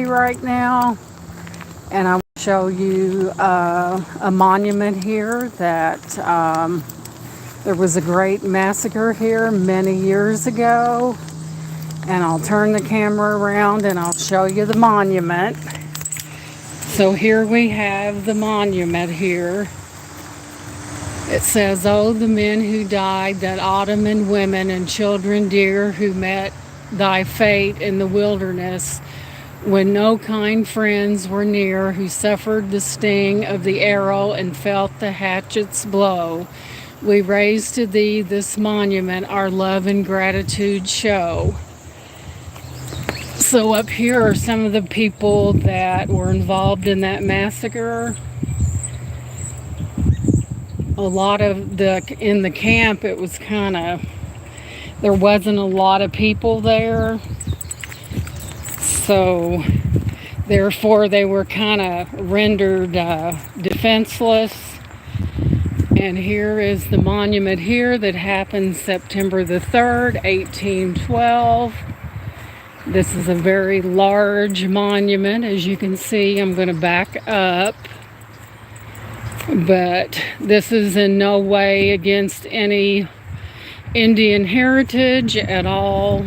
Cemetery right now, and I will show you a monument here that there was a great massacre here many years ago. And I'll turn the camera around and I'll show you the monument. So here we have the monument here. It says, "Oh, the men who died that autumn, and women and children dear who met thy fate in the wilderness, when no kind friends were near, who suffered the sting of the arrow and felt the hatchet's blow. We raise to thee this monument, our love and gratitude show." So up here are some of the people that were involved in that massacre. A lot of in the camp, it was there wasn't a lot of people there. So therefore they were kind of rendered defenseless. And here is the monument here that happened September the 3rd, 1812. This is a very large monument. As you can see, I'm going to back up. But this is in no way against any Indian heritage at all.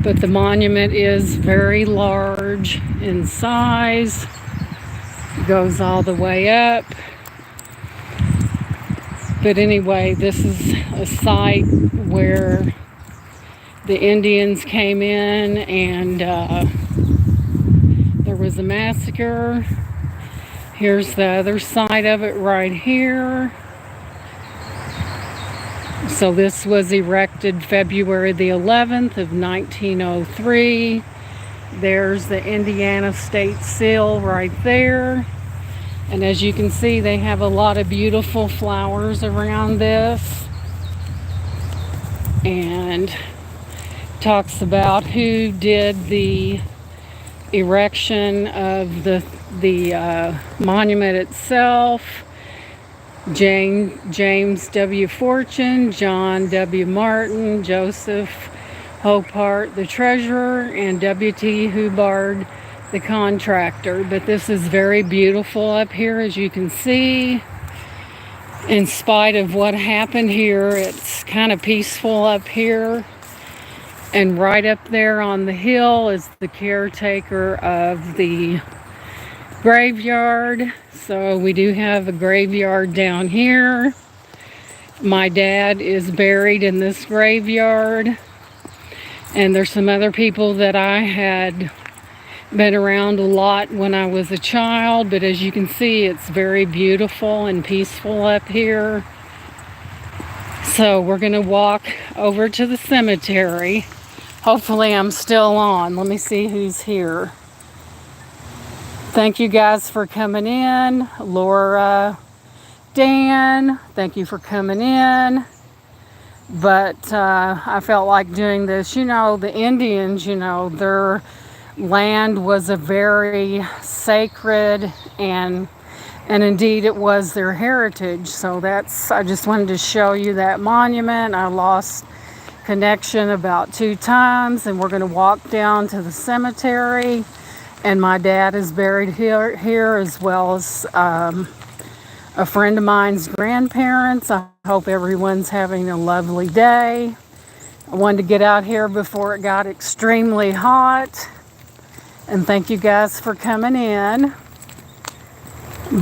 But the monument is very large in size. It goes all the way up. But anyway, this is a site where the Indians came in and there was a massacre. Here's the other side of it right here. So this was erected February the 11th of 1903. There's the Indiana State Seal right there. And as you can see, they have a lot of beautiful flowers around this. And talks about who did the erection of the monument itself. James W. Fortune, John W. Martin, Joseph Hopart, the treasurer, and W.T. Hubbard, the contractor. But this is very beautiful up here, as you can see. In spite of what happened here, it's kind of peaceful up here. And right up there on the hill is the caretaker of the graveyard. So we do have a graveyard down here. My dad is buried in this graveyard. And there's some other people that I had been around a lot when I was a child. But as you can see, it's very beautiful and peaceful up here. So we're going to walk over to the cemetery. Hopefully I'm still on. Let me see who's here. Thank you guys for coming in. Laura, Dan, thank you for coming in. But I felt like doing this. You know, the Indians, you know, their land was a very sacred and indeed it was their heritage. So I just wanted to show you that monument. I lost connection about 2 times, and we're going to walk down to the cemetery. And my dad is buried here as well as a friend of mine's grandparents. I hope everyone's having a lovely day. I wanted to get out here before it got extremely hot. And thank you guys for coming in.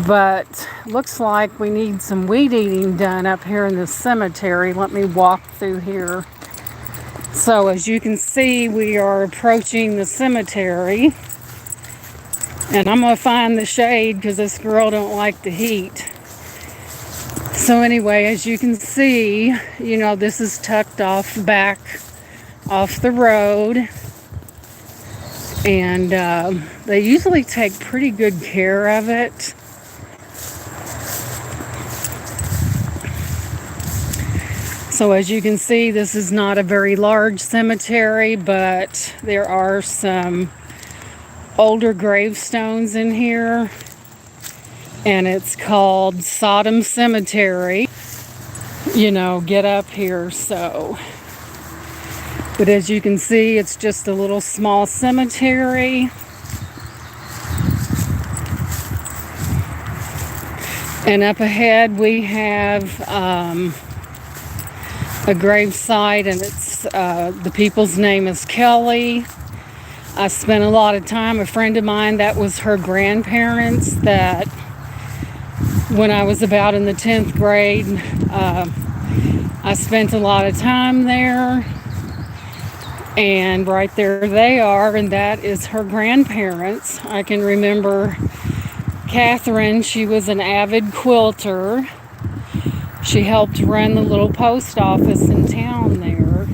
But looks like we need some weed eating done up here in the cemetery. Let me walk through here. So as you can see, we are approaching the cemetery. And I'm going to find the shade because this girl don't like the heat. So anyway, as you can see, you know, this is tucked back off the road. And they usually take pretty good care of it. So as you can see, this is not a very large cemetery, but there are some older gravestones in here. And it's called Sodom Cemetery. You know, get up here, so. But as you can see, it's just a little small cemetery. And up ahead we have a grave site, and it's the people's name is Kelly. I spent a lot of time, a friend of mine, that was her grandparents, that when I was about in the 10th grade, I spent a lot of time there. And right there they are, and that is her grandparents. I can remember Catherine, she was an avid quilter. She helped run the little post office in town there.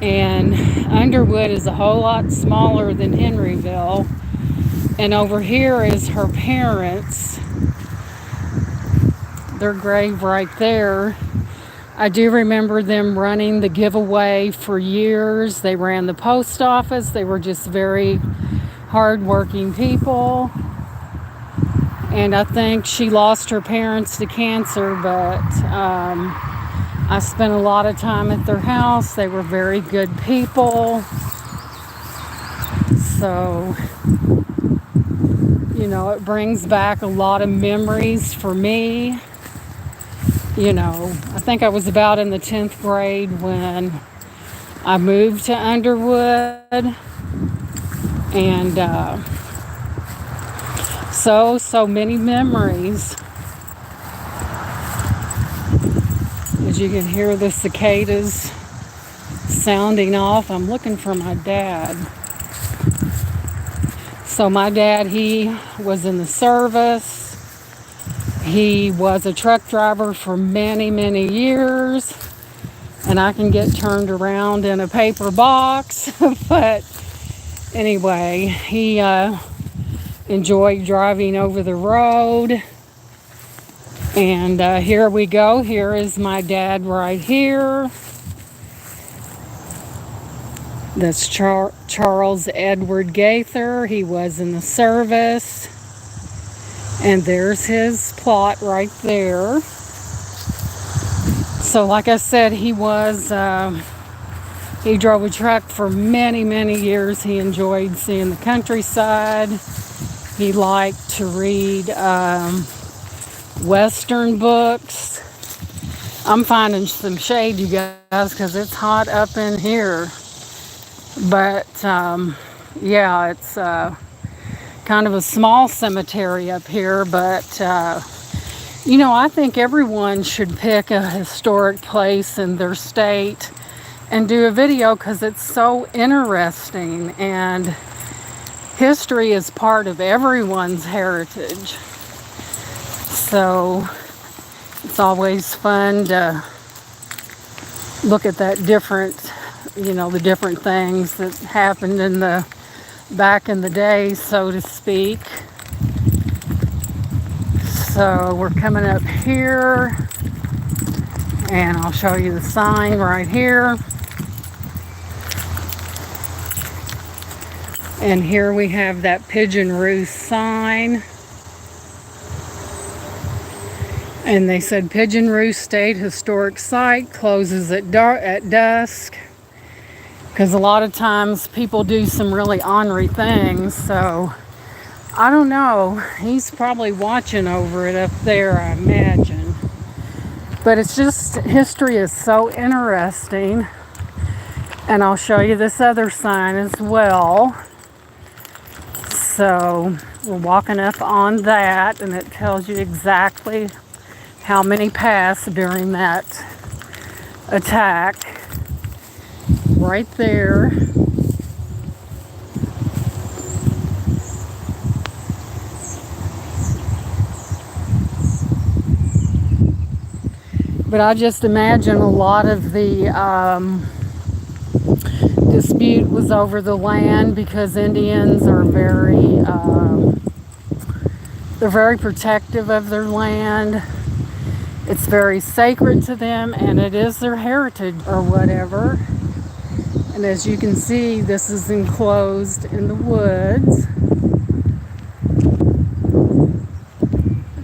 And Underwood is a whole lot smaller than Henryville. And over here is her parents. Their grave right there. I do remember them running the giveaway for years. They ran the post office. They were just very hardworking people. And I think she lost her parents to cancer, but I spent a lot of time at their house. They were very good people. So, you know, it brings back a lot of memories for me. You know, I think I was about in the 10th grade when I moved to Underwood. And so many memories. As you can hear the cicadas sounding off. I'm looking for my dad. So my dad, he was in the service. He was a truck driver for many, many years. And I can get turned around in a paper box. But anyway, he enjoyed driving over the road. And here we go. Here is my dad right here. That's Charles Edward Gaither. He was in the service. And there's his plot right there. So like I said, he drove a truck for many, many years. He enjoyed seeing the countryside. He liked to read Western books. I'm finding some shade, you guys, because it's hot up in here. But yeah, it's kind of a small cemetery up here, but you know, I think everyone should pick a historic place in their state and do a video, because it's so interesting, and history is part of everyone's heritage. So it's always fun to look at that different, you know, the different things that happened in the back in the day, so to speak. So we're coming up here, and I'll show you the sign right here. And here we have that Pigeon Roost sign. And they said Pigeon Roost State Historic Site closes at dusk. Because a lot of times people do some really ornery things. So I don't know. He's probably watching over it up there, I imagine. But it's just, history is so interesting. And I'll show you this other sign as well. So we're walking up on that, and it tells you exactly how many passed during that attack. Right there. But I just imagine a lot of the dispute was over the land, because Indians are they're very protective of their land. It's very sacred to them, and it is their heritage or whatever. And as you can see, this is enclosed in the woods.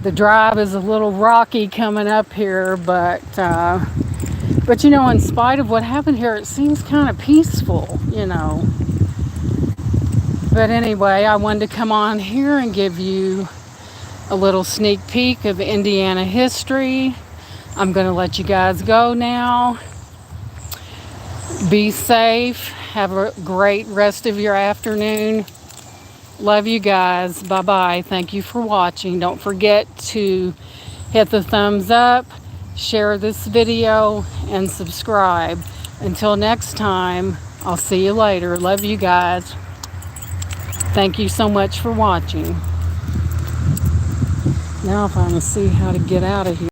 The drive is a little rocky coming up here, but you know, in spite of what happened here, it seems kind of peaceful, you know. But anyway, I wanted to come on here and give you a little sneak peek of Indiana history. I'm going to let you guys go now. Be safe. Have a great rest of your afternoon. Love you guys. Bye-bye. Thank you for watching. Don't forget to hit the thumbs up, share this video, and subscribe. Until next time, I'll see you later. Love you guys. Thank you so much for watching. Now if I want to see how to get out of here.